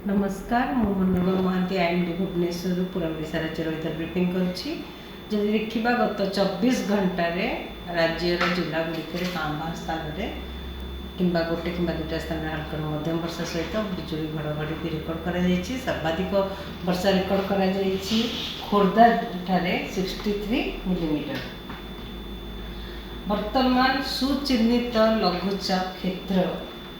नमस्कार मु मनोरमा महांती आईएमडी भुवनेश्वर पूरा ओडिशा राज्य रही ब्रीफिंग करुच्ची जदि देखा गत 24 घंटे राज्यर जिलागुड़िक कांबा स्थान में कि गोटे कि दुटा स्थान हल्का मध्यम वर्षा सहित बिजुली घड़घड़ी भी रेकर्ड कर सर्वाधिक वर्षा रेकर्ड कर खोर्धा ठारे 63 मिलीमीटर। वर्तमान सुचिन्हित लघुचाप क्षेत्र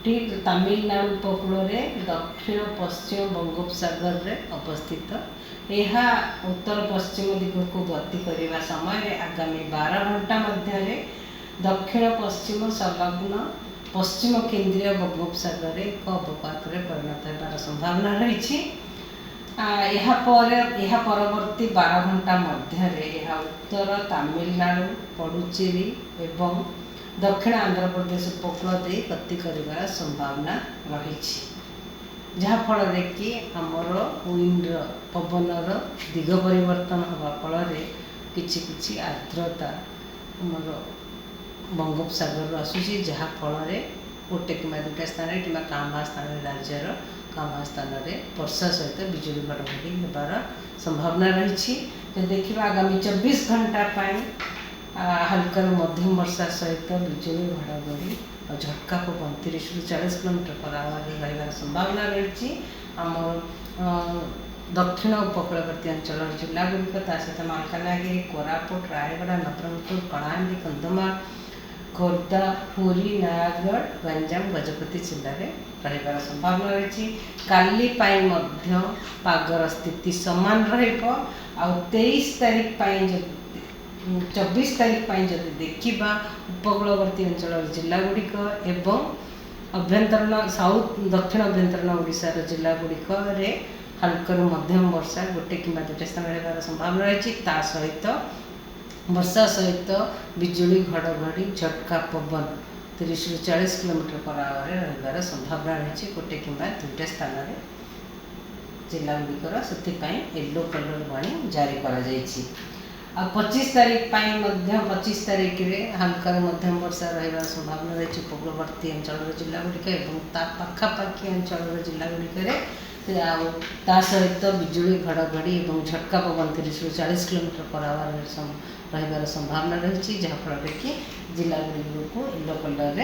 ठीक तमिलनाडु उपकूल दक्षिण पश्चिम बंगोपसागर में अवस्थित। यह उत्तर पश्चिम दिग को गति करने समय आगामी 12 घंटा मध्य दक्षिण पश्चिम संलग्न पश्चिम केंद्रीय बंगोपसागर एक अवपात में परिणत होबार संभावना रही। परवर्ती 12 घंटा मध्य उत्तर तमिलनाडु पुडुचेरी एवं दक्षिण आंध्र प्रदेश उपकूल दे गति कर संभावना रही, जहाँफल कि आमर विंड्र पवनर दिग परिवर्तन होगा फल कि आर्द्रता आमर बंगोपसागर आसूसी, जहाँफल गोटे कि दुटा स्थान कि कांबा स्थान राज्यर कांबा स्थान में वर्षा सहित बिजुली घड़घड़ी होबार संभावना रही। देखा आगामी 24 घंटा हल्का मध्यम वर्षा सहित बिजुली घड़घड़ी और झटका पवन 30 ରୁ 40 किलोमीटर पर आवर रही संभावना रही। आम दक्षिण उपकूलवर्ती अंचल जिलागुड़िक सहित मालकानगिरी कोरापुट रायगड़ा नबरंगपुर कलाहांडी कंधमाल खोर्धा पुरी नयागढ़ गंजाम गजपति जिले में रही संभावना रही। काली पागर स्थिति सामान र23 तारीख 24 तारीख जदि देखा उपकूलवर्ती अंचल जिलागुड़िक एवं अभ्यंतरण साउथ दक्षिण अभ्यंतरण ओडिशार जिलागुड़िक हल्का मध्यम वर्षा गोटे कि दुटा स्थान रही संभावना रही। सहित वर्षा सहित बिजुली घड़घड़ी झटका पवन 30 ରୁ 40 किलोमीटर पर आवर रही संभावना रही गोटे कि दुटा स्थान जिलागुड़िकर से येलो कलर वाणी जारी कर 25 तारीख 25 तारीख में हल्का मध्यम वर्षा रही संभावना रही उपकूलवर्ती अंचल जिलागुड़िक पाखापाखि अंचल जिलागुड़िक सहित बिजुली घड़घड़ी और झटका पवन 30 ରୁ 40 किलोमीटर पर आवर रही संभावना रही, जहाँफल कि जिलागुड़ी को येलो कलर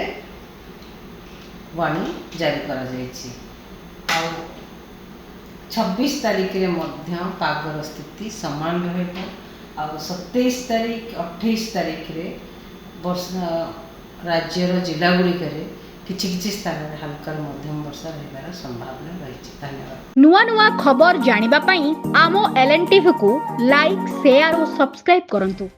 वाणी जारी कर 26 तारीख में पागर स्थिति सामान रही। 27 तारीख 28 तारीख रे वर्षा राज्यर जिलागुड़िक किछि स्थान में हल्का मध्यम वर्षा रही संभावना रही। धन्यवाद। नुआ नुआ खबर जानिबा पई आमो एलएन टीवी को लाइक शेयर और सब्सक्राइब करंतु।